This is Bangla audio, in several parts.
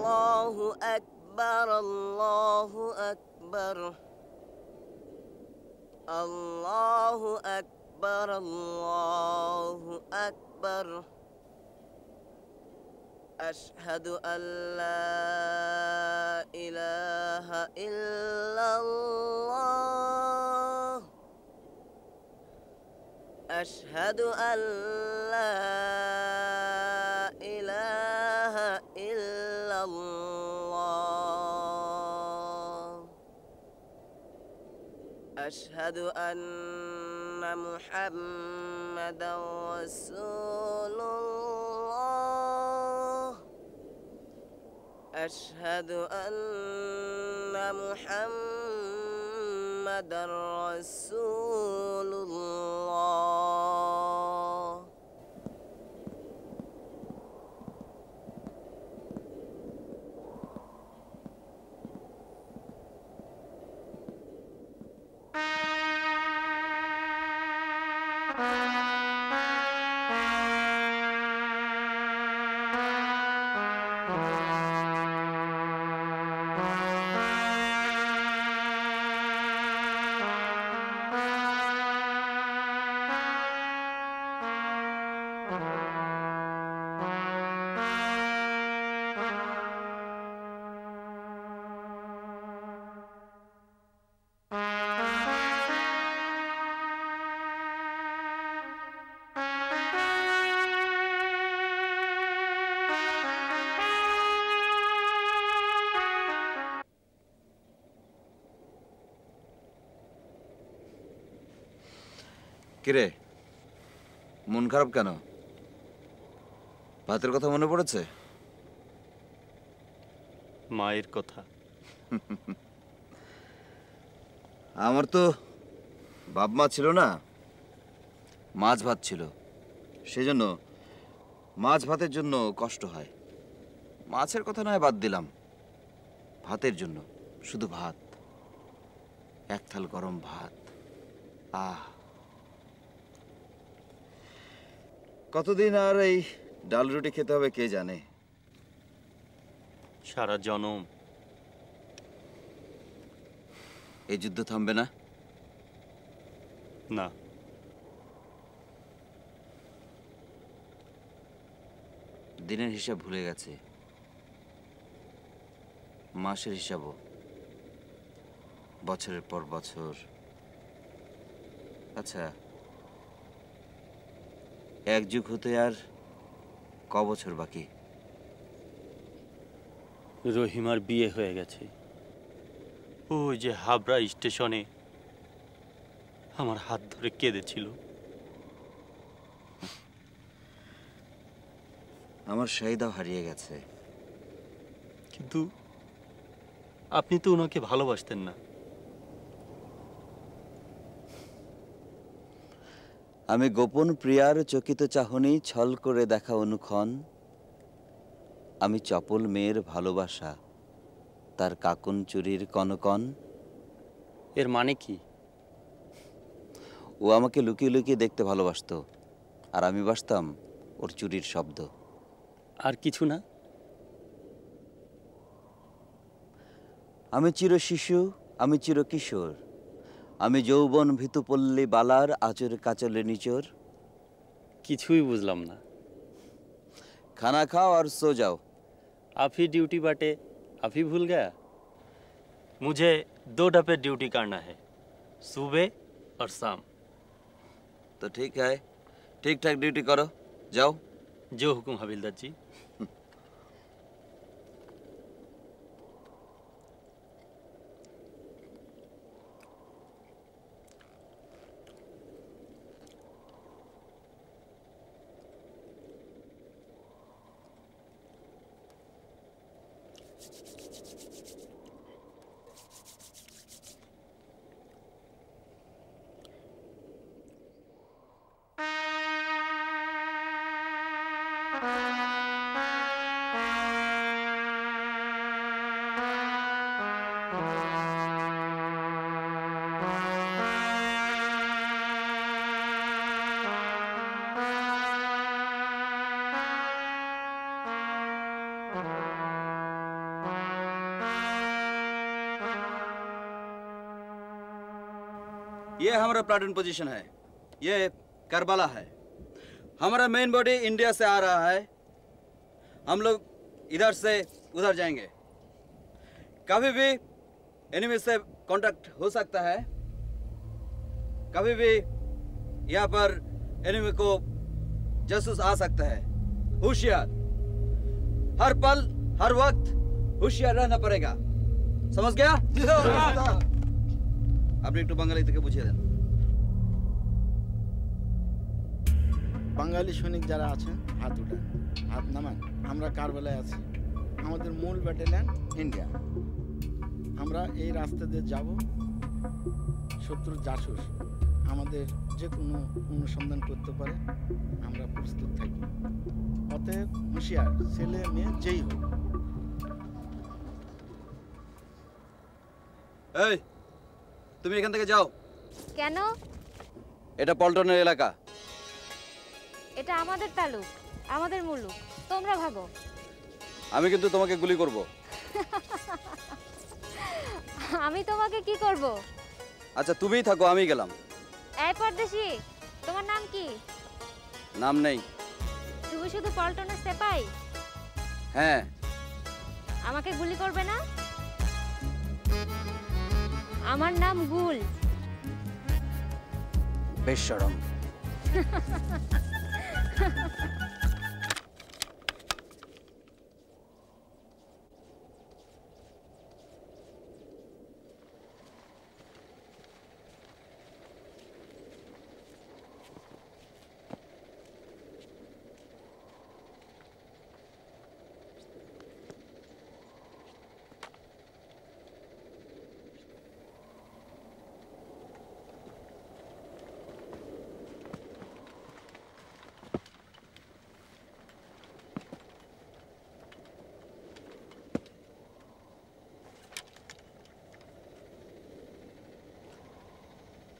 الله أكبر الله أكبر الله أكبر الله أكبر أشهد أن لا إله إلا الله أشهد أن لا إله إلا الله أشهد أن محمدا رسول الله أشهد أن محمدا رسول الله কিরে মন খারাপ কেন? ভাতের কথা মনে পড়েছে? মায়ের কথা। আমার তো বাপ মা ছিল না, মাছ ভাত ছিল, সেজন্য মাছ ভাতের জন্য কষ্ট হয়। মাছের কথা নয় বাদ দিলাম, ভাতের জন্য শুধু ভাত, এক থাল গরম ভাত, আহ! কতদিন আর এই ডাল রুটি খেতে হবে কে জানে। সারা জনম। এই যুদ্ধ থামবে না? না। দিনের হিসাব ভুলে গেছে, মাসের হিসাবও, বছরের পর বছর। আচ্ছা, এক যুগ হতে আর ক বছর বাকি? রহিমার বিয়ে হয়ে গেছে। ওই যে হাবড়া স্টেশনে আমার হাত ধরে কেঁদেছিল। আমার শাহিদাও হারিয়ে গেছে। কিন্তু আপনি তো ওনাকে ভালোবাসতেন না। আমি গোপন প্রিয়ার চকিত চাহনি ছল করে দেখা অনুক্ষণ, আমি চপল মেয়ের ভালোবাসা, তার কাকন চুরির কনকন। এর মানে কি? ও আমাকে লুকিয়ে লুকিয়ে দেখতে ভালোবাসতো, আর আমি বাসতাম ওর চুরির শব্দ। আর কিছু না? আমি চির শিশু, আমি চির কিশোর, আমি যৌবন ভীতুপল্লী বালার আচর কাচলে নিচর। কিছুই বুঝলাম না। খানা খাও আর সো যাও। आप ही ड्यूटी बाटे आप ही भूल गया। मुझे 2 डब्बे ड्यूटी करना है, सुबह और शाम। तो ठीक है, ठीक ठाक ड्यूटी करो, जाओ। जो हुकुम हविलदार जी। ये हमारा प्लाटून पोजीशन है, ये करबला है। हमारा मेन बॉडी इंडिया से आ रहा है, हम लोग इधर से उधर जाएंगे। कभी भी एनिमी से कांटेक्ट हो सकता है, कभी भी यहाँ पर एनिमी को जासूस आ सकता है। होशियार, हर पल हर वक्त होशियार रहना पड़ेगा, समझ गया? আপনি একটু বাঙালি থেকে বুঝিয়ে দেন। বাঙালি সৈনিক যারা আছেন হাত উঠান, হাত নামান। আমরা কারবালায় আছি, আমাদের মূল ব্যাটালিয়ন ইন্ডিয়া। আমরা এই রাস্তা দিয়ে যাব, শত্রুর জাসুস আমাদের যে কোনো অনুসন্ধান করতে পারে, আমরা প্রস্তুত থাকি। অতএব হুঁশিয়ার, ছেলে মেয়ে যেই হোক। এই তুমি এখান থেকে যাও। কেন? এটা পল্টনের এলাকা। এটা আমাদের তালুক, আমাদের মুলুক, তোমরা ভাবো। আমি কিন্তু তোমাকে গুলি করব। আমি তোমাকে কি করব? আচ্ছা তুমিই থাকো, আমি গেলাম। এই পরদেশী, তোমার নাম কি? নাম নেই। তুমি শুধু পল্টনের সেপাই? হ্যাঁ। আমাকে গুলি করবে না? আমার নাম গুল। বেশরম।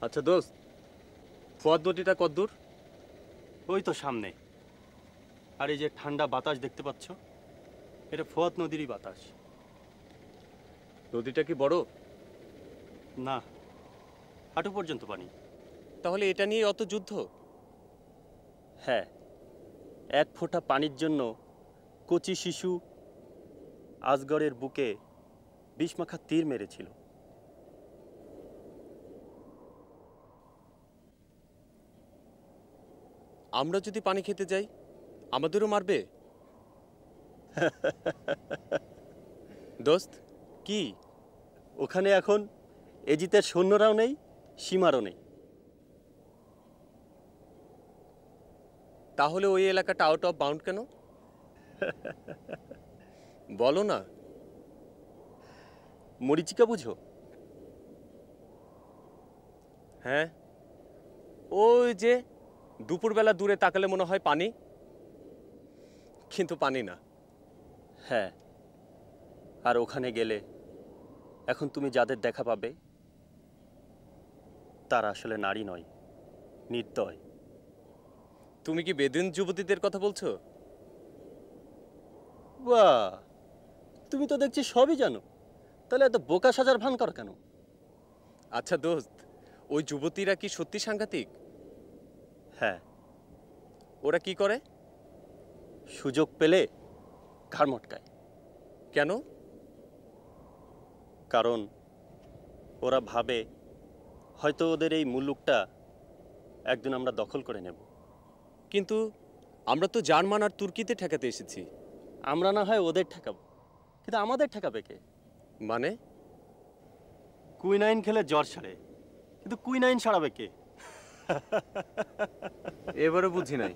আচ্ছা দোস্ত, ফুয়াদ নদীটা কতদূর? ওই তো সামনে। আর এই যে ঠান্ডা বাতাস দেখতে পাচ্ছ, এটা ফুয়াদ নদীরই বাতাস। নদীটা কি বড়? না, হাঁটু পর্যন্ত পানি। তাহলে এটা নিয়ে অত যুদ্ধ? হ্যাঁ, এক ফোঁটা পানির জন্য কচি শিশু আজগরের বুকে বিষমাখা তীর মেরেছিল। আমরা যদি পানি খেতে যাই, আমাদেরও মারবে? দোস্ত কি ওখানে এখন এজিতের সৈন্যরাও নেই, সীমারও নেই। তাহলে ওই এলাকাটা আউট অফ বাউন্ড কেন? বলো না। মরিচিকা বুঝো? হ্যাঁ, ওই যে দুপুরবেলা দূরে তাকালে মনে হয় পানি, কিন্তু পানি না। হ্যাঁ, আর ওখানে গেলে এখন তুমি যাদের দেখা পাবে তারা আসলে নারী নয়, নির্দয়। তুমি কি বেদুইন যুবতীদের কথা বলছো? বাহ, তুমি তো দেখছি সবই জানো, তাহলে এত বোকা সাজার ভান কর কেন? আচ্ছা দোস্ত, ওই যুবতীরা কি সত্যি সাংঘাতিক? হ্যাঁ। ওরা কি করে? সুযোগ পেলে ঘাড় মটকায়। কেন? কারণ ওরা ভাবে হয়তো ওদের এই মুলুকটা একদিন আমরা দখল করে নেব। কিন্তু আমরা তো জার্মান আর তুর্কিতে ঠেকাতে এসেছি। আমরা না হয় ওদের ঠেকাবো, কিন্তু আমাদের ঠেকাবে কে? মানে? কুইনাইন খেলে জ্বর সারে, কিন্তু কুইনাইন সারাবে কে? এবারে বুঝি নাই।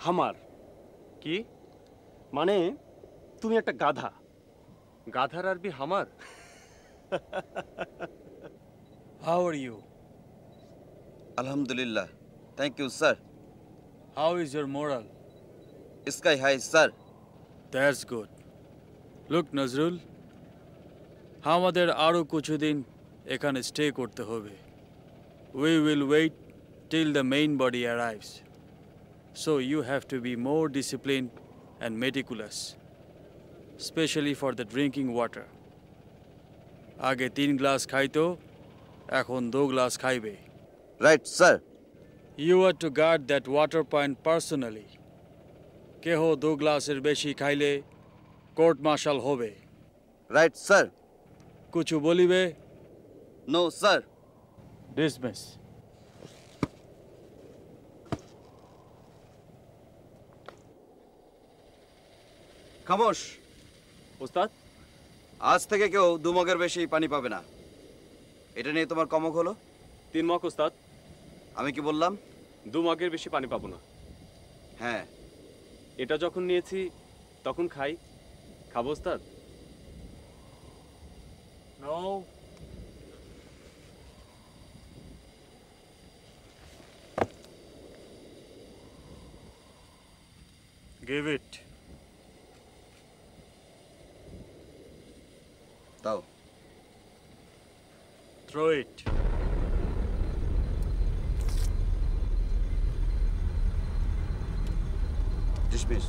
হামার। কি মানে? তুমি একটা গাধা। গাধার আরবি হামার? How are you? আলহামদুলিল্লাহ, thank you sir. How is your moral? Sky high sir. That's good. Look Nazrul, আমাদের আরো কিছুদিন এখানে স্টে করতে হবে। We will wait till the main body arrives. So you have to be more disciplined and meticulous, especially for the drinking water. আগে 3 গ্লাস খাইতো, এখন Douglas খাইবে। Right sir. You are to guard that water point personally. কেহ Douglasের বেশি খাইলে কোর্ট মার্শাল হবে। Right sir. কিছু বলিবে? No sir. ডিসমিস। খামোশ। ওস্তাদ, আজ থেকে কেউ 2 মগের বেশি পানি পাবে না। এটা নিয়ে তোমার কমক হলো? 3 মগ ওস্তাদ। আমি কি বললাম? 2 মগের বেশি পানি পাবো না। হ্যাঁ। এটা যখন নিয়েছি তখন খাই। খাবো ওস্তাদ? No. Give it. দাও। Throw it. ডিসমিস।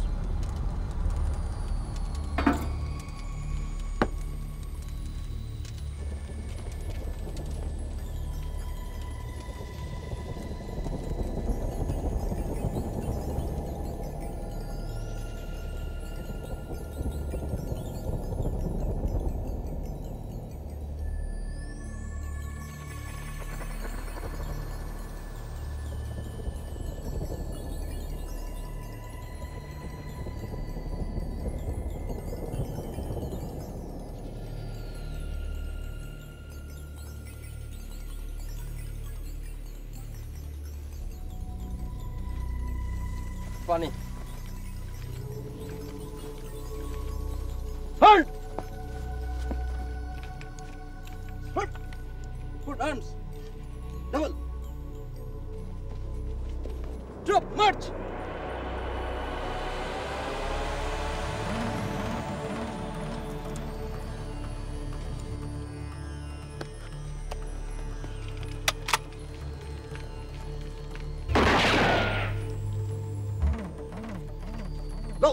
পানি। Halt! Halt! Put arms. Double. Drop. March. Go!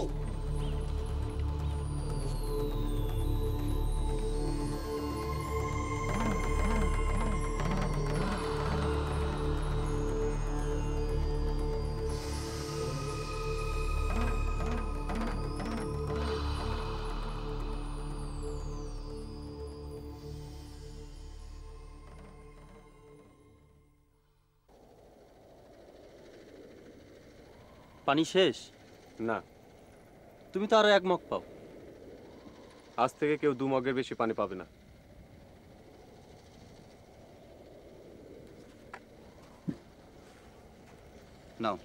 পানি শেষ? না, তুমি তো আরো 1 মগ পাও। আজ থেকে কেউ 2 মগের বেশি পানি পাবে না। নাও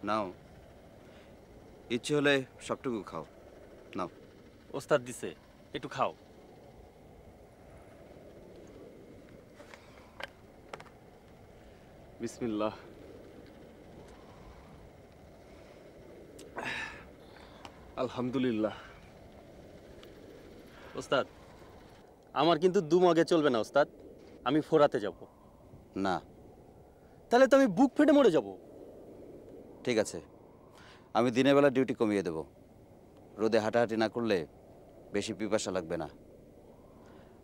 নাও, ইচ্ছে হলে সবটুকু খাও। নাও। ওস্তাদ দিছে, একটু খাও। বিসমিল্লাহ। আলহামদুলিল্লাহ। ওস্তাদ, আমার কিন্তু 2 মগে চলবে না ওস্তাদ, আমি ফোরাতে যাব। না। তাহলে তো আমি বুক ফেটে মরে যাব। ঠিক আছে, আমি দিনের বেলা ডিউটি কমিয়ে দেব। রোদে হাঁটাহাঁটি না করলে বেশি পিপাসা লাগবে না।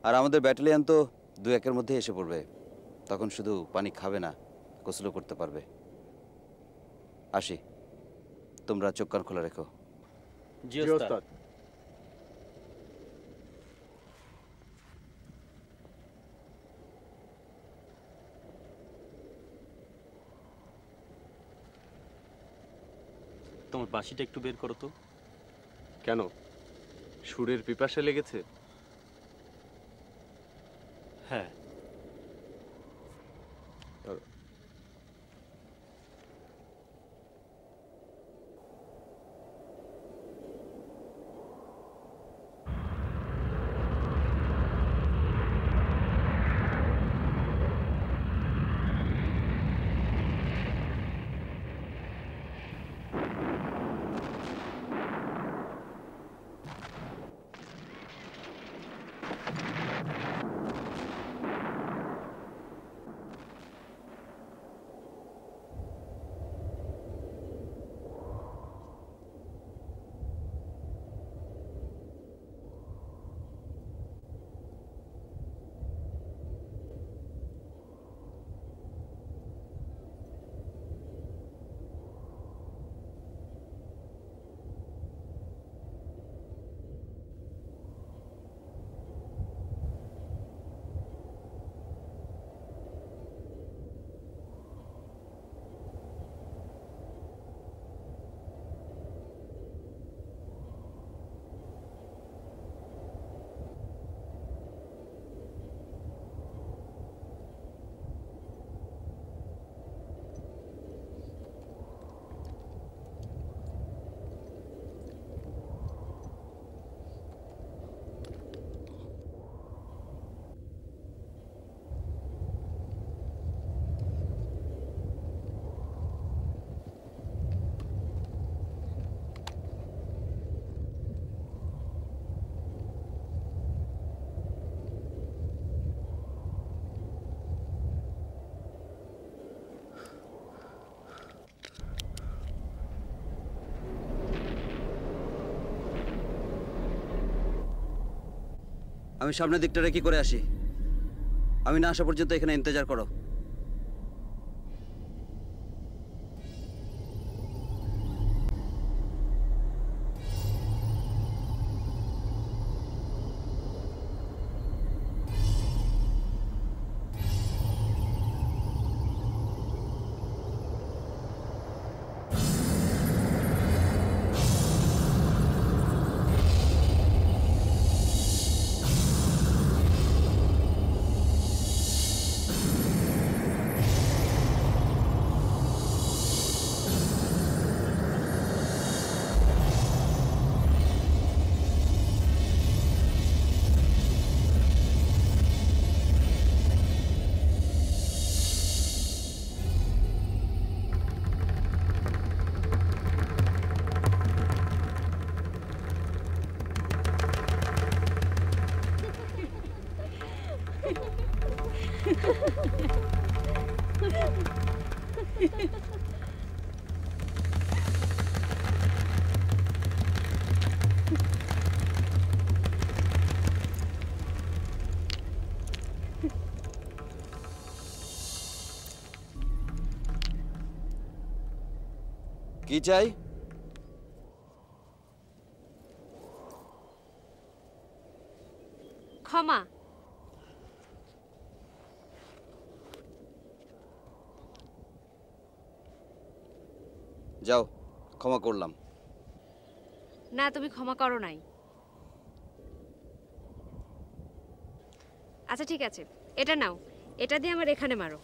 আর আমাদের ব্যাটালিয়ান তো 2-1-এর মধ্যে এসে পড়বে, তখন শুধু পানি খাবে না, গোসলও করতে পারবে। আসি, তোমরা চোখ কান খোলা রেখো। জি ওস্তাদ। তোমার বাঁশিটা একটু বের করো তো। কেন, সুরের পিপাসা লেগেছে? হ্যাঁ। আমি সামনের দিকটা রেখে করে আসি। আমি না আসা পর্যন্ত এখানে ইন্তজার করো। কি চাই? ক্ষমা। যাও, ক্ষমা করলাম। না, তুমি ক্ষমা করো নাই। আচ্ছা ঠিক আছে, এটা নাও, এটা দিয়ে আমার এখানে মারো।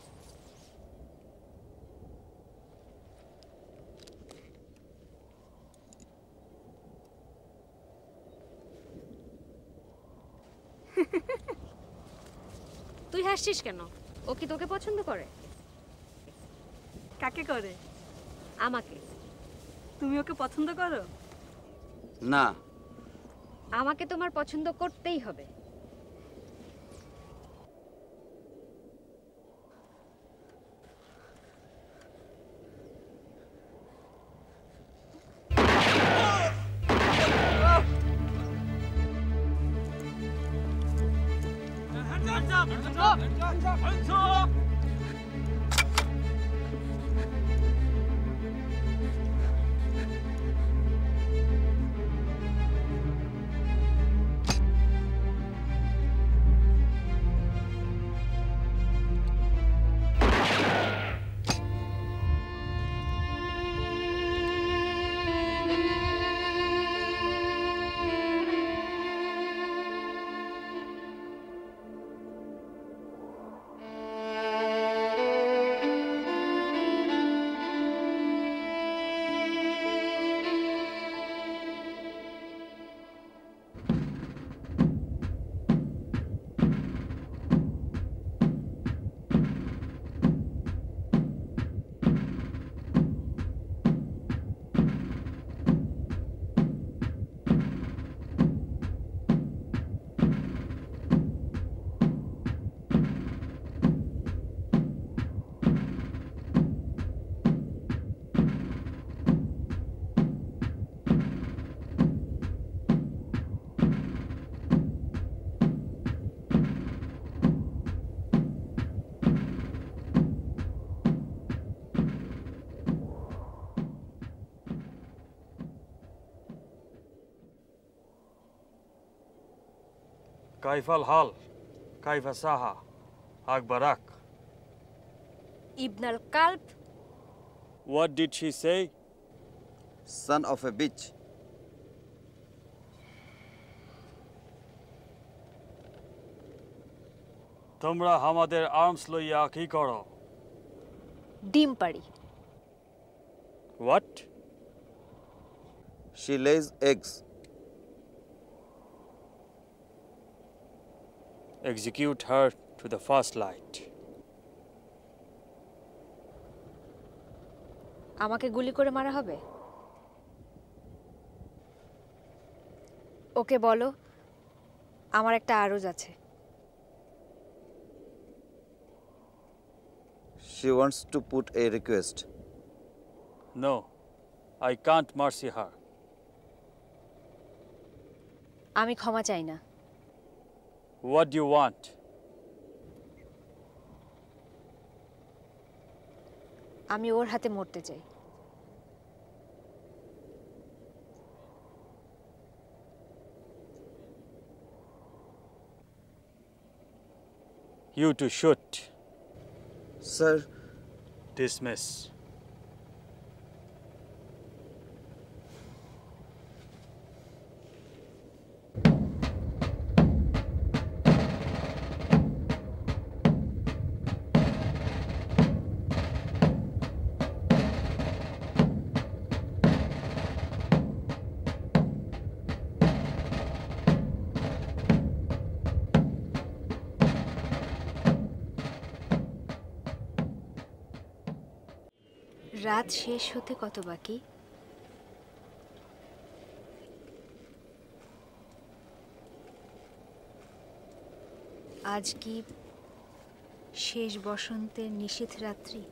তুই হাসছিস কেন? ও কি তোকে পছন্দ করে? কাকে করে? আমাকে। তুমি ওকে পছন্দ করো? না। আমাকে তোমার পছন্দ করতেই হবে। কাইফাল হাল, কাইফা Saha, আকবরাক। ইবনাল কালব। What did she say? Son of a bitch. তোমরা আমাদের আর্মস লইয়া কি করো? ডিম পাড়ি। What? She lays eggs. Execute her to the first light. আমাকে গুলি করে মারা হবে? ওকে বলো আমার একটা আরজ আছে। She wants to put a request. No, I can't mercy her. আমি ক্ষমা চাই না। What do you want? আমি ওর হাতে মরতে চাই। You to shoot. Sir Dismiss. রাত শেষ হতে কত বাকি? আজ কি শেষ বসন্তের নিশীথ রাত্রি?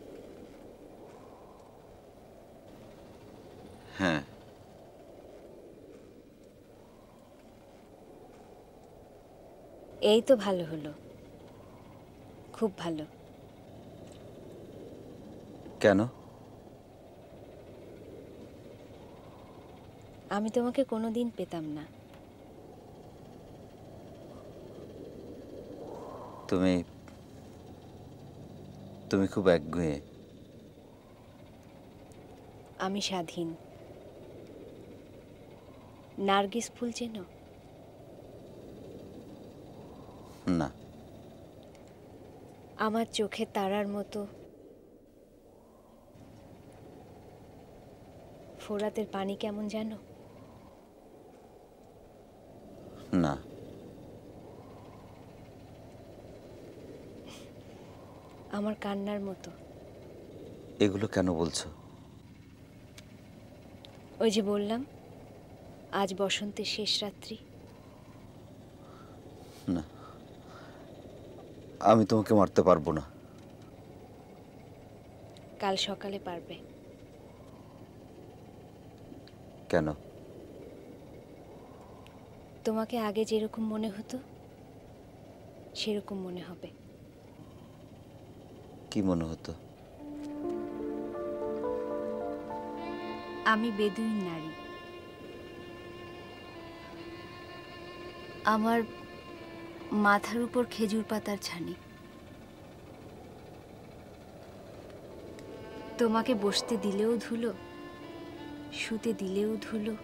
হ্যাঁ, এই তো ভালো হলো, খুব ভালো। কেন? আমি তোমাকে কোনোদিন পেতাম না। তুমি তুমি খুব একগুঁয়ে। আমি স্বাধীন। নার্গিস ফুল চেনো? না। আমার চোখে তারার মতো ফোরাতের পানি কেমন জানো? না। আমার কান্নার মতো। এগুলো কেন বলছো? ওই যে বললাম, আজ বসন্তের শেষ রাত্রি। না, আমি তোমাকে মারতে পারবো না। কাল সকালে পারবে। কেন? তোমাকে আগে যেরকম মনে হতো সেরকম মনে হবে। কি মনে হতো? আমি বেদুইন নারী। আমার মাথার উপর খেজুর পাতার ছানি। তোমাকে বসতে দিলেও ধুলো, শুতে দিলেও ধুলো,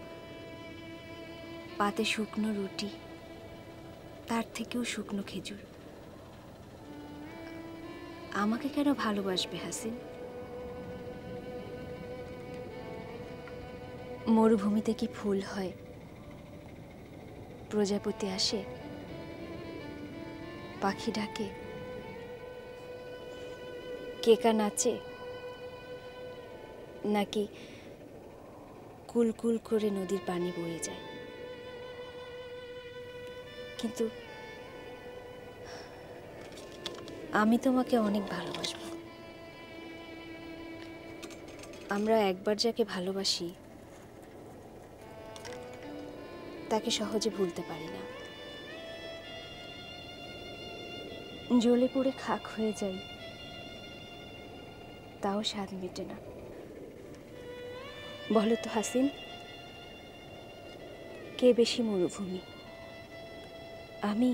পাতে শুকনো রুটি, তার থেকেও শুকনো খেজুর। আমাকে কেন ভালোবাসবে হাসিন? মরুভূমিতে কি ফুল হয়? প্রজাপতি আসে, পাখি ডাকে, কেকা নাচে, নাকি কুলকুল করে নদীর পানি বয়ে যায়? কিন্তু আমি তোমাকে অনেক ভালোবাসবো। আমরা একবার যাকে ভালোবাসি তাকে সহজে ভুলতে পারি না। জ্বলে পুড়ে খাক হয়ে যাই, তাও স্বাদ মেটে না। বলো তো হাসিন, কে বেশি মরুভূমি, আমি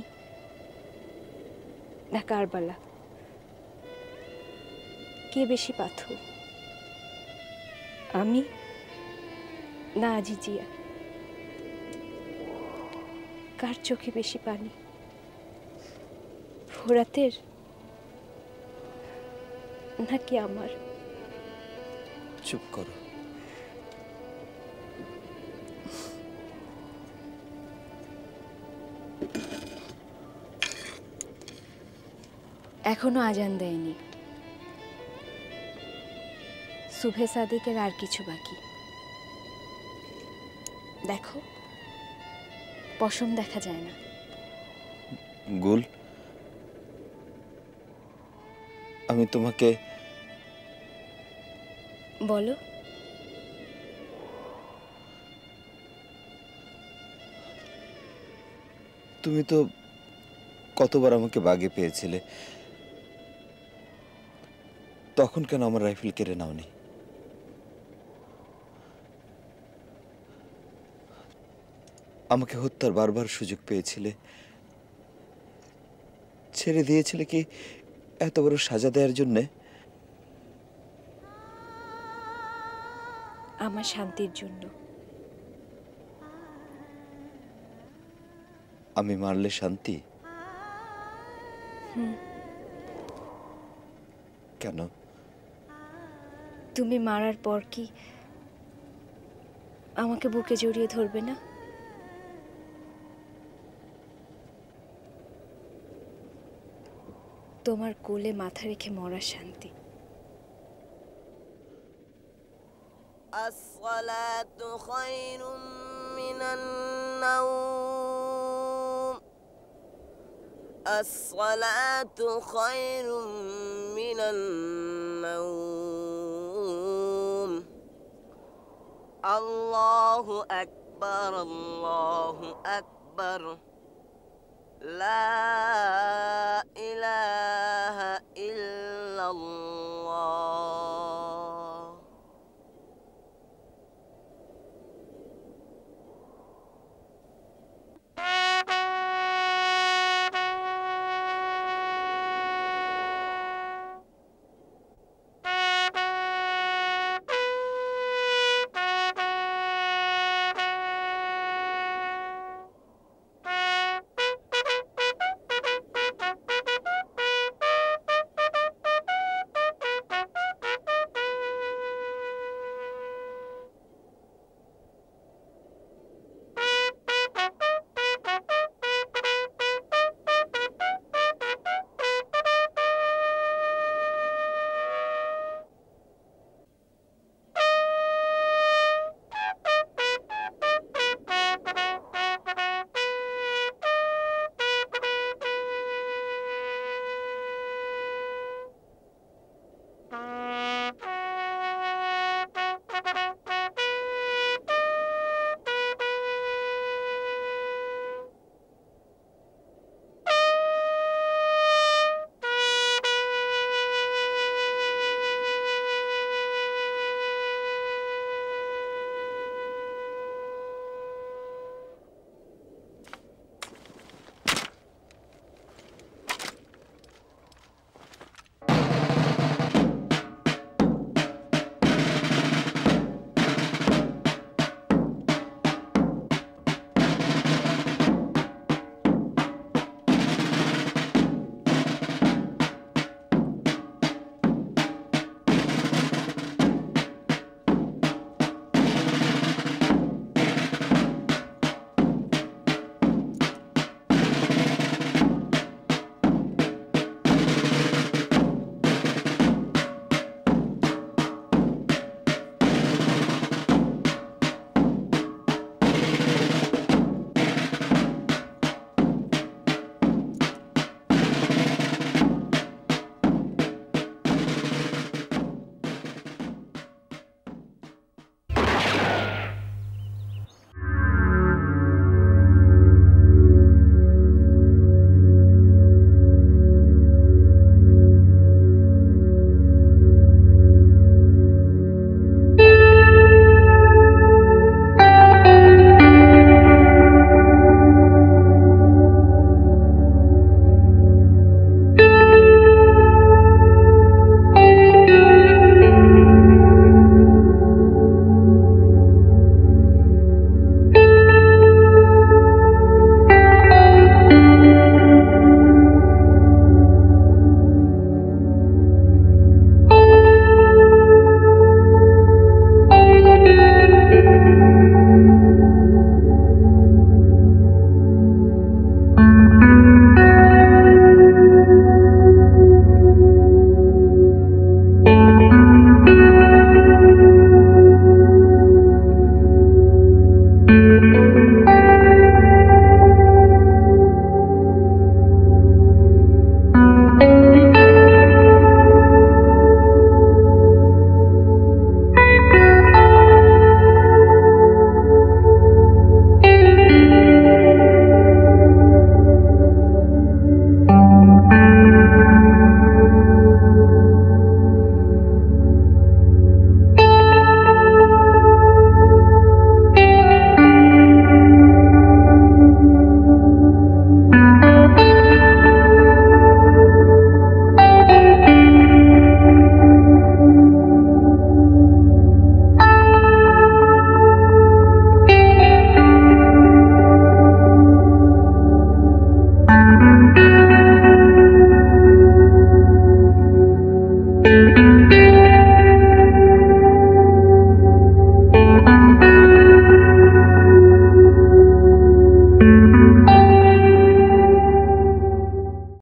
না কারবালা? কে বেশি পাথর, আমি না আজিজিয়া? কার চোখে বেশি পানি, ফোরাতের নাকি আমার? চুপ করো। এখনো আজান দেয়নি। সুবহে সাদিকের আর কিছু বাকি। দেখো, পশম দেখা যায় না। গুল, আমি তোমাকে বলো। তুমি তো কতবার আমাকে বাগে পেয়েছিলে, তখন কেন আমার রাইফেল কেড়ে নাওনি? আমাকে হত্যার বারবার সুযোগ পেয়েছিলে, ছেড়ে দিয়েছিলে কি এত বড় সাজা দেওয়ার জন্যে? আমার শান্তির জন্য। আমি মারলে শান্তি? কেন? তুমি মারার পর কি আমাকে বুকে জড়িয়ে ধরবে না? তোমার কোলে মাথা রেখে মরা শান্তি। الصلاة خير من النوم الصلاة خير من النوم الله أكبر الله أكبر لا إله إلا الله